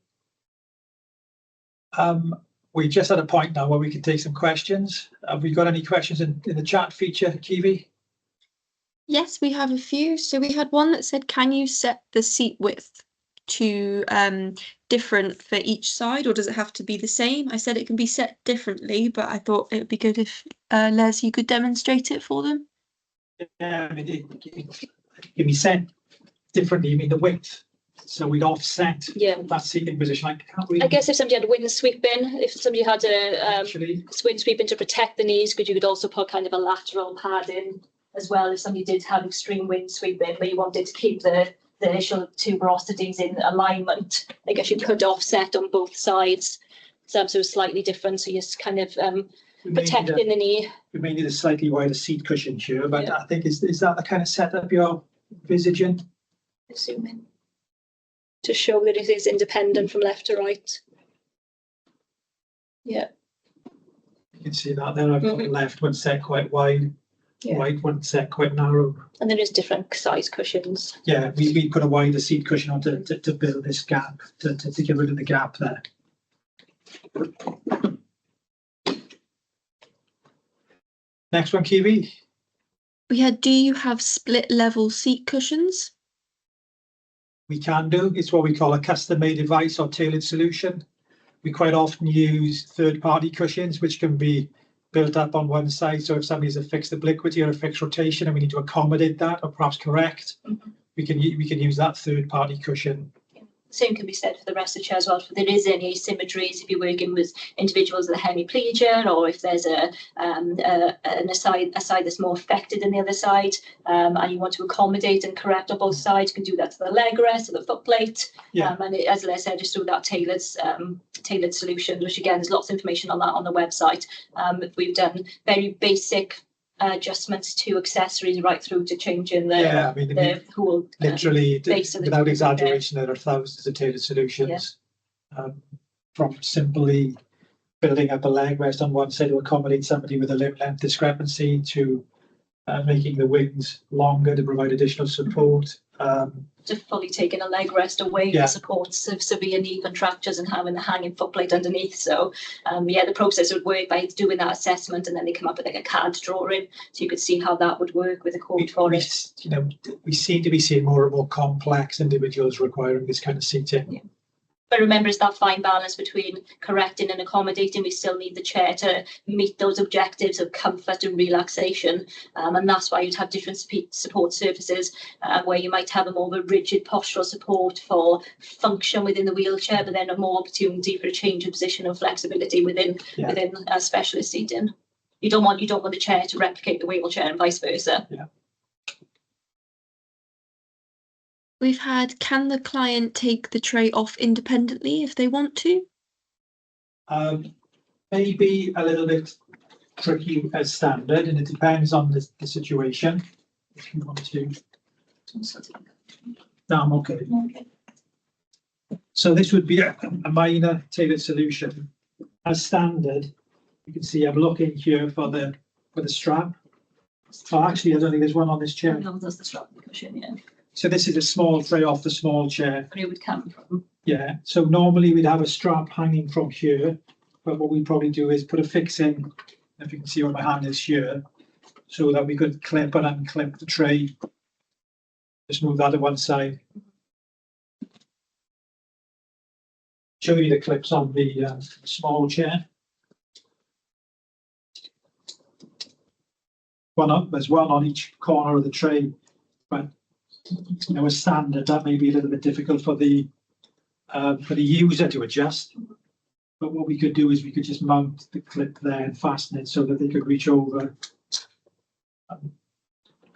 [SPEAKER 2] We just at a point now where we can take some questions. Have we got any questions in the chat feature, Kiwi?
[SPEAKER 3] Yes, we have a few. So we had one that said, can you set the seat width to different for each side, or does it have to be the same? I said it can be set differently, but I thought it would be good if Les, you could demonstrate it for them.
[SPEAKER 2] Yeah, I mean, it can be set differently. You mean the width? So we'd offset that seating position.
[SPEAKER 1] I guess if somebody had wind sweeping, if somebody had a wind sweeping to protect the knees, because you could also put kind of a lateral pad in as well if somebody did have extreme wind sweeping, but you wanted to keep the initial tuberosities in alignment. I guess you could offset on both sides. So it's slightly different. So you're just kind of protecting the knee.
[SPEAKER 2] We may need a slightly wider seat cushion here, but I think is that the kind of setup you're envisaging?
[SPEAKER 1] Assuming. To show that it is independent from left to right. Yeah.
[SPEAKER 2] You can see that there. I've got the left one set quite wide, right one set quite narrow.
[SPEAKER 1] And there is different size cushions.
[SPEAKER 2] Yeah, we put a wider seat cushion on to build this gap, to get rid of the gap there. Next one, Kiwi.
[SPEAKER 3] We had, do you have split level seat cushions?
[SPEAKER 2] We can do. It's what we call a custom-made device or tailored solution. We quite often use third-party cushions, which can be built up on one side. So if somebody has a fixed obliquity or a fixed rotation and we need to accommodate that or perhaps correct, we can use that third-party cushion.
[SPEAKER 1] Same can be said for the rest of the chair as well. If there is any asymmetries, if you're working with individuals with a hemiplegia, or if there's a side that's more affected than the other side, and you want to accommodate and correct on both sides, you can do that to the leg rest or the foot plate. And as I said, just through that tailored solution, which again, there's lots of information on that on the website. We've done very basic adjustments to accessories right through to changing the whole
[SPEAKER 2] literally
[SPEAKER 1] base of the
[SPEAKER 2] without exaggeration, there are thousands of tailored solutions, from simply building up a leg rest on one side to accommodate somebody with a limb length discrepancy to making the wings longer to provide additional support.
[SPEAKER 1] To fully taking a leg rest away to support severe knee contractures and having the hanging foot plate underneath. So the process would work by doing that assessment, and then they come up with like a CAD drawing, so you could see how that would work with a code for it.
[SPEAKER 2] We seem to be seeing more and more complex individuals requiring this kind of seating.
[SPEAKER 1] But remember, it's that fine balance between correcting and accommodating. We still need the chair to meet those objectives of comfort and relaxation. And that's why you'd have different support surfaces where you might have a more of a rigid postural support for function within the wheelchair, but then a more opportunity for a change of position and flexibility within specialist seating. You don't want the chair to replicate the wheelchair and vice versa.
[SPEAKER 2] Yeah.
[SPEAKER 3] We've had, can the client take the tray off independently if they want to?
[SPEAKER 2] Maybe a little bit tricky as standard, and it depends on the situation. If you want to. No, I'm okay. So this would be a minor tailored solution. As standard, you can see I'm looking here for the strap. Oh, actually, I don't think there's one on this chair.
[SPEAKER 1] No, that's the strap cushion, yeah.
[SPEAKER 2] So this is a small tray off the small chair.
[SPEAKER 1] Where it would come from.
[SPEAKER 2] Yeah. So normally we'd have a strap hanging from here, but what we'd probably do is put a fix in, if you can see where my hand is here, so that we could clip and unclip the tray. Just move that to one side. Show you the clips on the small chair. There's one on each corner of the tray, but a standard that may be a little bit difficult for the user to adjust. But what we could do is we could just mount the clip there and fasten it so that they could reach over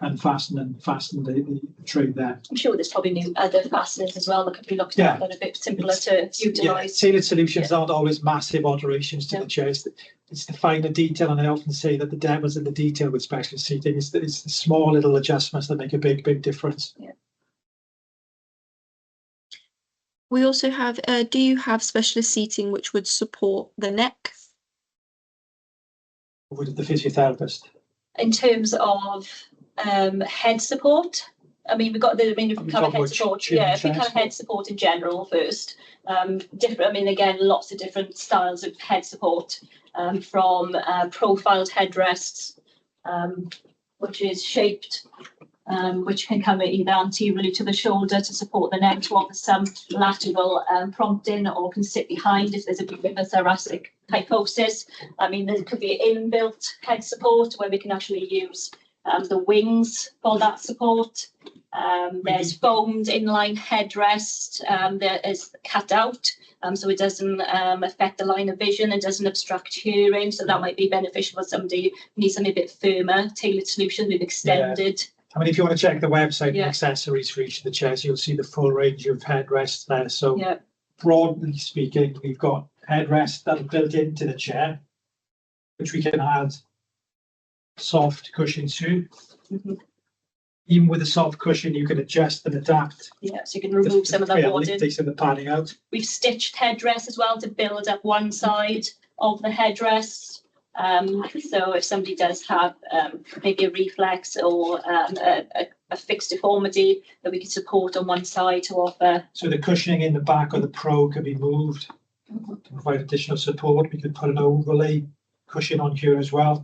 [SPEAKER 2] and fasten the tray there.
[SPEAKER 1] I'm sure there's probably new other fasteners as well that could be looked at that are a bit simpler to utilise.
[SPEAKER 2] Tailored solutions aren't always massive alterations to the chairs. It's the finer detail, and I often say that the devil's in the detail with specialist seating. It's the small little adjustments that make a big difference.
[SPEAKER 1] Yeah.
[SPEAKER 3] We also have, do you have specialist seating which would support the neck?
[SPEAKER 2] With the physiotherapist.
[SPEAKER 1] In terms of head support, I mean, we've got the, I mean, if we cover head support, if we cover head support in general first, different, I mean, again, lots of different styles of head support, from profiled headrests, which is shaped, which can come either anteriorly to the shoulder to support the neck, to offer some lateral prompting, or can sit behind if there's a bit of a thoracic kyphosis. I mean, there could be inbuilt head support where we can actually use the wings for that support. There's foamed inline headrest that is cut out, so it doesn't affect the line of vision, it doesn't obstruct hearing, so that might be beneficial for somebody who needs something a bit firmer. Tailored solution with extended. I
[SPEAKER 2] mean, if you want to check the website and accessories for each of the chairs, you'll see the full range of headrests there. So broadly speaking, we've got headrests that are built into the chair, which we can add soft cushion to. Even with a soft cushion, you can adjust and adapt.
[SPEAKER 1] Yeah, so you can remove some of that boarding.
[SPEAKER 2] Take some of the padding out.
[SPEAKER 1] We've stitched headrests as well to build up one side of the headrest. So if somebody does have maybe a reflex or a fixed deformity, that we can support on one side to offer. So
[SPEAKER 2] the cushioning in the back of the Pro can be moved to provide additional support. We could put an overlay cushion on here as well.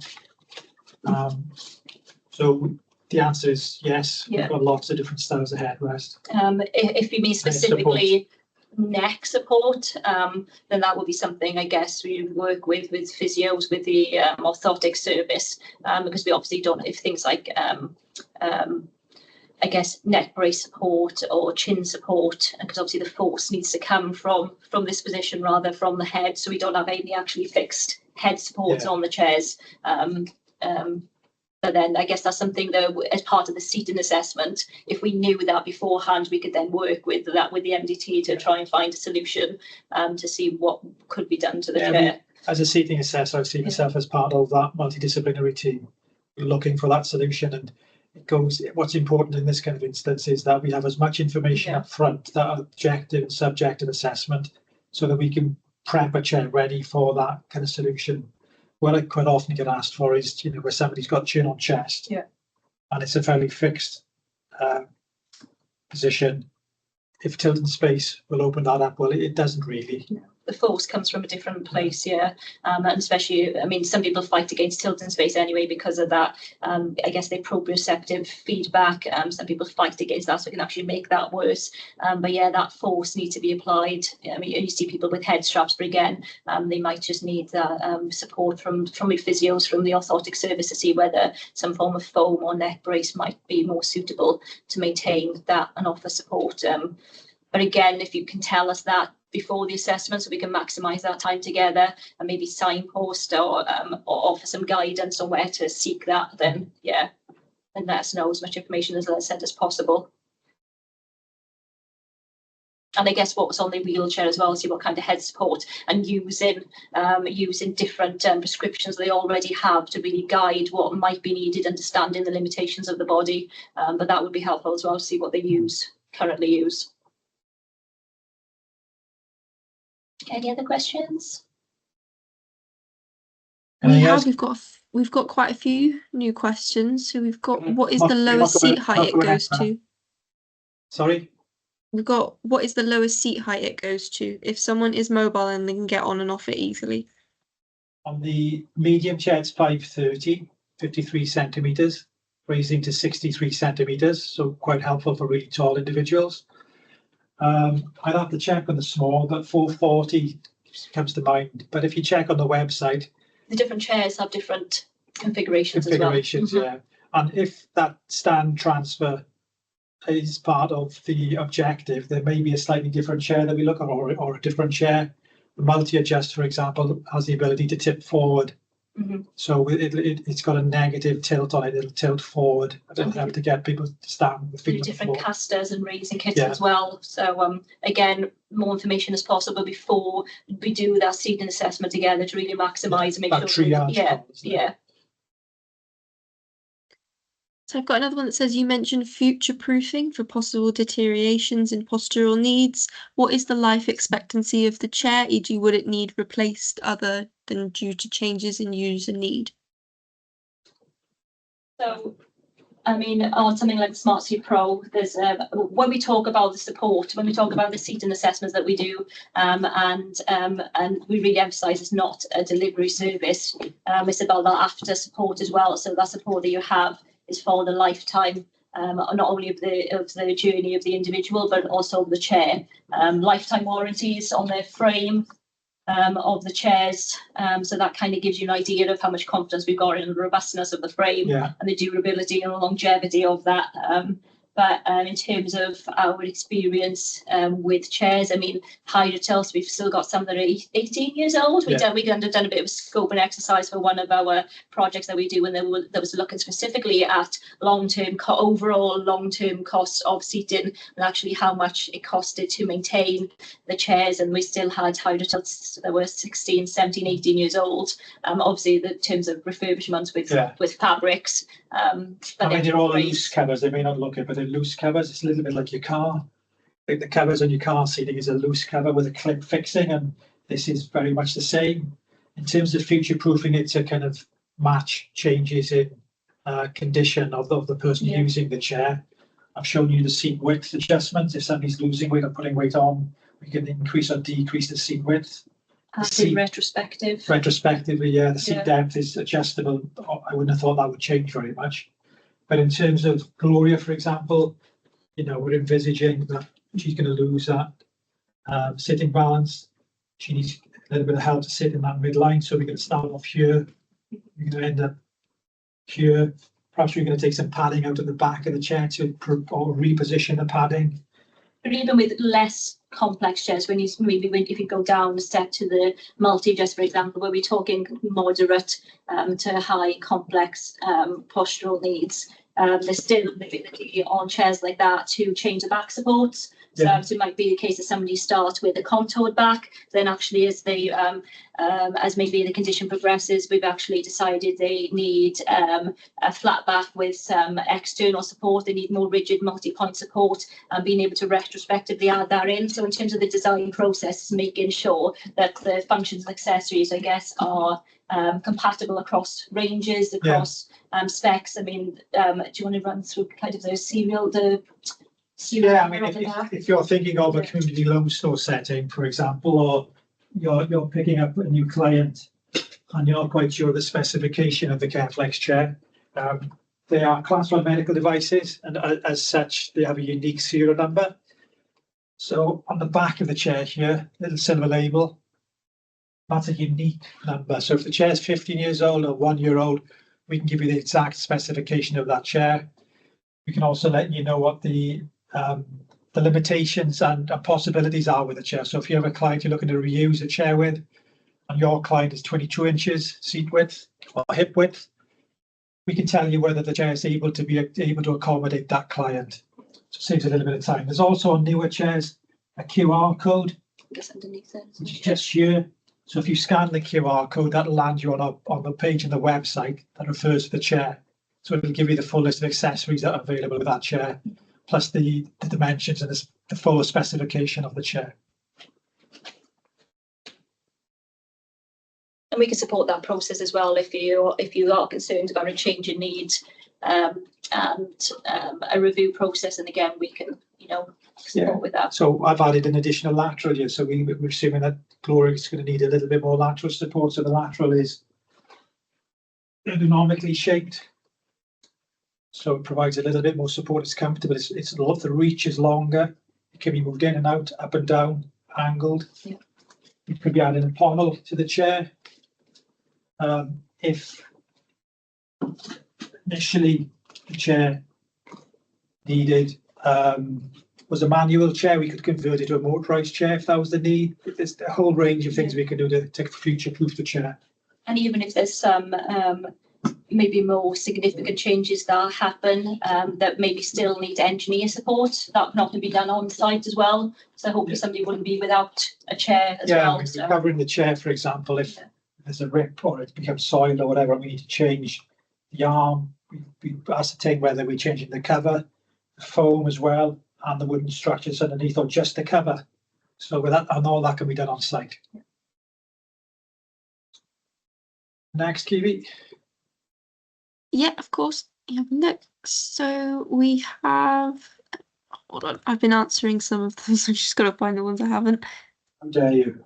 [SPEAKER 2] So the answer is yes. We've got lots of different styles of headrest.
[SPEAKER 1] If you mean specifically neck support, then that would be something, I guess, we work with physios, with the orthotic service, because we obviously don't, if things like I guess neck brace support or chin support, because obviously the force needs to come from this position rather from the head, so we don't have any actually fixed head supports on the chairs. But then I guess that's something that, as part of the seating assessment, if we knew that beforehand, we could then work with that with the MDT to try and find a solution to see what could be done to the chair.
[SPEAKER 2] As a seating assessor, I see myself as part of that multidisciplinary team, looking for that solution. And it goes. What's important in this kind of instance is that we have as much information up front, that objective and subjective assessment, so that we can prep a chair ready for that kind of solution. What I quite often get asked for is, where somebody's got chin on chest, and it's a fairly fixed position. If tilting space will open that up, well, it doesn't really.
[SPEAKER 1] The force comes from a different place, and especially, I mean, some people fight against tilting space anyway because of that. I guess they proprioceptive feedback. Some people fight against that, so it can actually make that worse. But that force needs to be applied. I mean, you see people with head straps, but again, they might just need that support from the physios, from the orthotic service, to see whether some form of foam or neck brace might be more suitable to maintain that and offer support. But again, if you can tell us that before the assessment, so we can maximise that time together and maybe signpost or offer some guidance on where to seek that, then and let us know as much information as I said as possible. And I guess what was on the wheelchair as well, see what kind of head support, and using different prescriptions they already have to really guide what might be needed, understanding the limitations of the body. But that would be helpful as well to see what they currently use. Any other questions?
[SPEAKER 3] We've got quite a few new questions. So we've got, what is the lowest seat height it goes to?
[SPEAKER 2] Sorry?
[SPEAKER 3] We've got, what is the lowest seat height it goes to if someone is mobile and they can get on and off it easily?
[SPEAKER 2] On the medium chair, it's 530, 53 centimetres, raising to 63 centimetres, so quite helpful for really tall individuals. I'd have to check on the small, but 440 comes to mind. But if you check on the website,
[SPEAKER 1] the different chairs have different configurations as well.
[SPEAKER 2] And if that stand transfer is part of the objective, there may be a slightly different chair that we look at, or a different chair. The multi-adjust, for example, has the ability to tip forward So it's got a negative tilt on it. It'll tilt forward. I don't have to get people to stand with the feet on the
[SPEAKER 1] different
[SPEAKER 2] floor.
[SPEAKER 1] casters and raising kits as well. So again, more information as possible before we do that seating assessment together to really maximise and make sure.
[SPEAKER 3] So I've got another one that says, you mentioned future-proofing for possible deteriorations in postural needs. What is the life expectancy of the chair, e.g. would it need replaced other than due to changes in user need?
[SPEAKER 1] So, I mean, on something like Smart Seat Pro, there's when we talk about the support, when we talk about the seating assessments that we do, and we really emphasise it's not a delivery service. It's about that after support as well. So that support that you have is for the lifetime, not only of the journey of the individual, but also the chair. Lifetime warranties on the frame of the chairs, so that kind of gives you an idea of how much confidence we've got in the robustness of the frame and the durability and the longevity of that. But in terms of our experience with chairs, I mean, Hydrotilts, we've still got some that are 18 years old. We've done a bit of scope and exercise for one of our projects that we do, and that was looking specifically at overall long-term costs of seating and actually how much it costed to maintain the chairs. And we still had Hydrotilts that were 16, 17, 18 years old. Obviously, in terms of refurbishments with fabrics.
[SPEAKER 2] I mean, they're all loose covers. They may not look it, but they're loose covers. It's a little bit like your car. The covers on your car seating is a loose cover with a clip fixing, and this is very much the same. In terms of future-proofing it to kind of match changes in condition of the person using the chair. I've shown you the seat width adjustments. If somebody's losing weight or putting weight on, we can increase or decrease the seat width. Retrospectively, the seat depth is adjustable. I wouldn't have thought that would change very much. But in terms of Gloria, for example, we're envisaging that she's going to lose that sitting balance. She needs a little bit of help to sit in that midline. So we're going to start off here. We're going to end up here. Perhaps we're going to take some padding out of the back of the chair to reposition the padding.
[SPEAKER 1] But even with less complex chairs, if you go down a step to the multi-adjust, for example, where we're talking moderate to high complex postural needs, there's still the ability on chairs like that to change the back supports. So it might be the case that somebody starts with a contoured back, then actually as maybe the condition progresses, we've actually decided they need a flat back with some external support. They need more rigid multi-point support, and being able to retrospectively add that in. So in terms of the design process, making sure that the functions and accessories, I guess, are compatible across ranges, across specs. I mean, do you want to run through kind of the serial?
[SPEAKER 2] I mean, if you're thinking of a community loan store setting, for example, or you're picking up a new client and you're not quite sure the specification of the Careflex chair, they are Class 1 medical devices, and as such, they have a unique serial number. So on the back of the chair here, little silver label, that's a unique number. So if the chair is 15 years old or 1 year old, we can give you the exact specification of that chair. We can also let you know what the limitations and possibilities are with the chair. So if you have a client you're looking to reuse a chair with, and your client is 22 inches seat width or hip width, we can tell you whether the chair is able to accommodate that client. So it saves a little bit of time. There's also on newer chairs a QR code,
[SPEAKER 1] just underneath it,
[SPEAKER 2] which is just here. So if you scan the QR code, that'll land you on the page on the website that refers to the chair. So it'll give you the full list of accessories that are available with that chair, plus the dimensions and the full specification of the chair.
[SPEAKER 1] And we can support that process as well if you are concerned about a change in needs and a review process. And again, we can support with that.
[SPEAKER 2] So I've added an additional lateral here. So we're assuming that Gloria is going to need a little bit more lateral support. So the lateral is ergonomically shaped. So it provides a little bit more support. It's comfortable. The reach is longer. It can be moved in and out, up and down, angled.
[SPEAKER 1] Yeah.
[SPEAKER 2] It could be added a pommel to the chair. If initially the chair needed was a manual chair, we could convert it to a motorized chair if that was the need. There's a whole range of things we can do to future-proof the chair.
[SPEAKER 1] And even if there's some maybe more significant changes that happen that maybe still need engineer support, that not going to be done on site as well. So hopefully somebody wouldn't be without a chair as well.
[SPEAKER 2] Yeah,
[SPEAKER 1] so.
[SPEAKER 2] covering the chair, for example, if there's a rip or it becomes soiled or whatever, we need to change the arm. We ascertain whether we're changing the cover, the foam as well, and the wooden structures underneath, or just the cover. So with that, and all that can be done on site. Next, Kiwi.
[SPEAKER 3] Yeah, of course. You have a look. So we have. Hold on, I've been answering some of them, so I've just got to find the ones I haven't.
[SPEAKER 2] How dare you?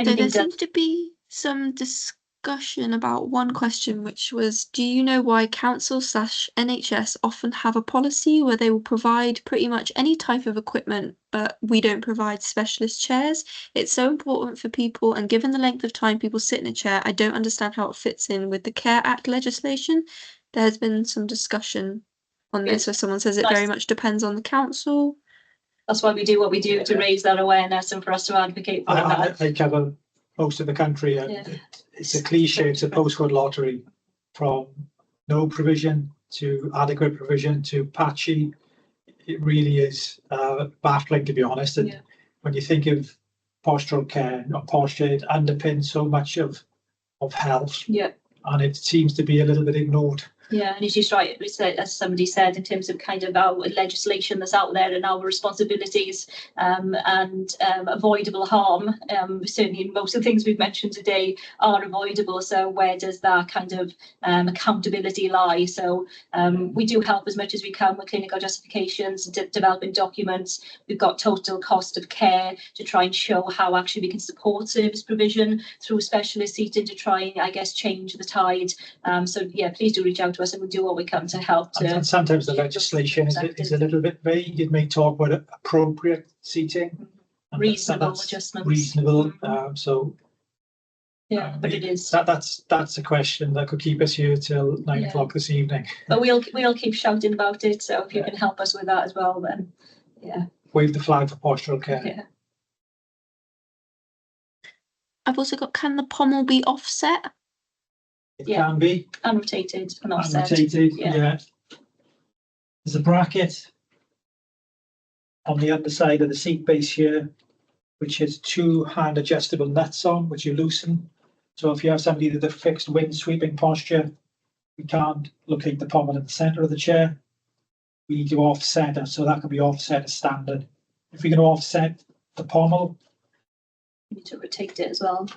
[SPEAKER 3] So there seems to be some discussion about one question, which was, do you know why council/NHS often have a policy where they will provide pretty much any type of equipment, but we don't provide specialist chairs? It's so important for people, and given the length of time people sit in a chair, I don't understand how it fits in with the Care Act legislation. There has been some discussion on this, where someone says it very much depends on the council.
[SPEAKER 1] That's why we do what we do, to raise that awareness and for us to advocate for that.
[SPEAKER 2] I cover most of the country, and it's a cliche, it's a postcode lottery, from no provision to adequate provision to patchy. It really is baffling, to be honest. And when you think of postural care or posture, it underpins so much of health. Yeah. And it seems to be a little bit ignored.
[SPEAKER 1] Yeah, and it's just right, as somebody said, in terms of kind of our legislation that's out there and our responsibilities and avoidable harm. Certainly most of the things we've mentioned today are avoidable. So where does that kind of accountability lie? So we do help as much as we can with clinical justifications, developing documents. We've got total cost of care to try and show how actually we can support service provision through specialist seating to try and, I guess, change the tide. So yeah, please do reach out to us and we'll do what we can to help.
[SPEAKER 2] And sometimes the legislation is a little bit vague. It may talk about appropriate seating,
[SPEAKER 1] reasonable adjustments.
[SPEAKER 2] Reasonable. So
[SPEAKER 1] yeah, but it is.
[SPEAKER 2] That's a question that could keep us here till 9 o'clock this evening.
[SPEAKER 1] But we'll keep shouting about it. So if you can help us with that as well, then yeah.
[SPEAKER 2] Wave the flag for postural care.
[SPEAKER 1] Yeah.
[SPEAKER 3] I've also got, can the pommel be offset?
[SPEAKER 2] It can be.
[SPEAKER 1] And rotated and offset.
[SPEAKER 2] Rotated, yeah. There's a bracket on the underside of the seat base here, which has 2 hand adjustable nuts on, which you loosen. So if you have somebody with a fixed wind sweeping posture, we can't locate the pommel in the center of the chair. We need to offset it, so that can be offset as standard. If we're going to offset the pommel,
[SPEAKER 1] we need to rotate it as well.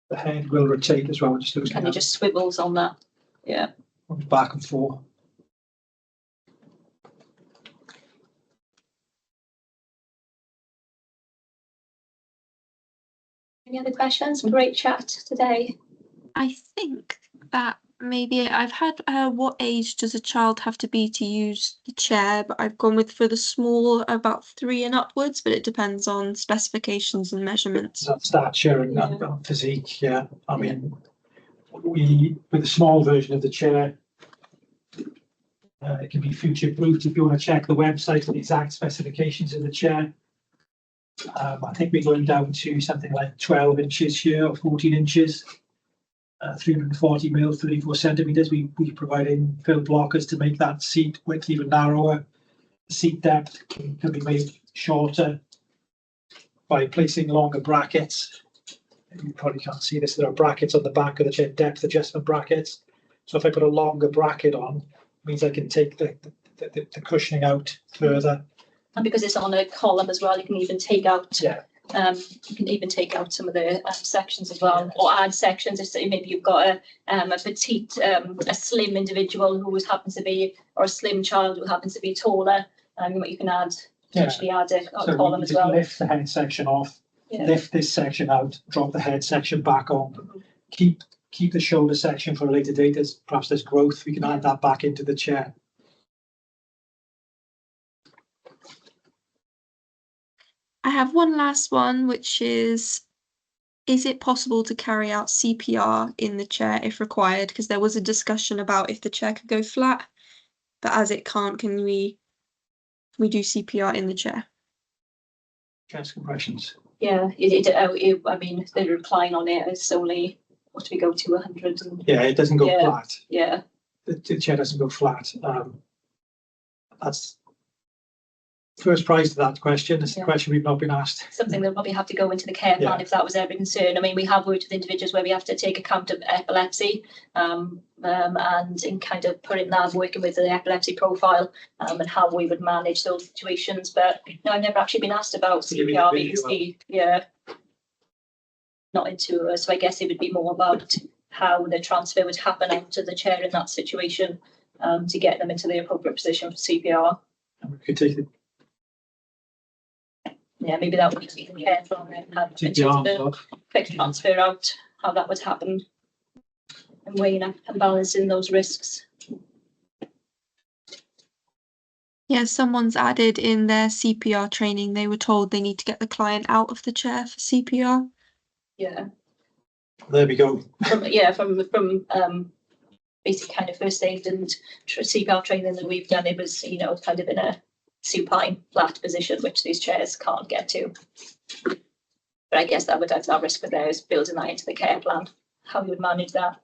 [SPEAKER 2] The head will rotate as well. Just
[SPEAKER 1] kind of just swivels on that. Yeah.
[SPEAKER 2] Back and forth.
[SPEAKER 1] Any other questions? Some great chat today.
[SPEAKER 3] I think that maybe I've had what age does a child have to be to use the chair, but I've gone with for the small about 3 and upwards, but it depends on specifications and measurements.
[SPEAKER 2] Stature and physique, yeah. I mean, with a small version of the chair, it can be future proofed. If you want to check the website for the exact specifications of the chair, I think we're going down to something like 12 inches here or 14 inches. 340 mil, 34 centimeters. We provide infill blockers to make that seat width even narrower. The seat depth can be made shorter by placing longer brackets. You probably can't see this. There are brackets on the back of the chair, depth adjustment brackets. So if I put a longer bracket on, it means I can take the cushioning out further.
[SPEAKER 1] And because it's on a column as well, you can even take out. Yeah. You can even take out some of the sections as well, or add sections. If maybe you've got a petite, a slim individual who happens to be, or a slim child who happens to be taller, you can add potentially add a column as well.
[SPEAKER 2] Lift the head section off, lift this section out, drop the head section back on, keep the shoulder section for a later date. Perhaps there's growth, we can add that back into the chair.
[SPEAKER 3] I have one last one, which is is it possible to carry out CPR in the chair if required? Because there was a discussion about if the chair could go flat, but as it can't, can we do CPR in the chair?
[SPEAKER 2] Chest compressions.
[SPEAKER 1] Yeah, I mean, the recline on it is only, what do we go to, 100? And,
[SPEAKER 2] Yeah, it doesn't go
[SPEAKER 1] Yeah.
[SPEAKER 2] flat.
[SPEAKER 1] yeah,
[SPEAKER 2] The chair doesn't go flat. That's first prize to that question. It's the
[SPEAKER 1] Yeah.
[SPEAKER 2] question we've not been asked.
[SPEAKER 1] something they'll probably have to go into the care plan
[SPEAKER 2] Yeah.
[SPEAKER 1] if that was ever a concern. I mean, we have worked with individuals where we have to take account of epilepsy, and in kind of putting that, working with the epilepsy profile, and how we would manage those situations. But no, I've never actually been asked about CPR because not into us. So I guess it would be more about how the transfer would happen onto the chair in that situation, to get them into the appropriate position for CPR.
[SPEAKER 2] And we could take the
[SPEAKER 1] Yeah, maybe that would be careful on it, in terms of the
[SPEAKER 2] off.
[SPEAKER 1] quick transfer out, how that would happen, and weighing up and balancing those risks.
[SPEAKER 3] Yeah, someone's added in their CPR training, they were told they need to get the client out of the chair for CPR.
[SPEAKER 1] Yeah,
[SPEAKER 2] There we go.
[SPEAKER 1] from basic kind of first aid and CPR training that we've done, it was, kind of in a supine flat position, which these chairs can't get to. But I guess that would have that risk for there is building that into the care plan, how you would manage that.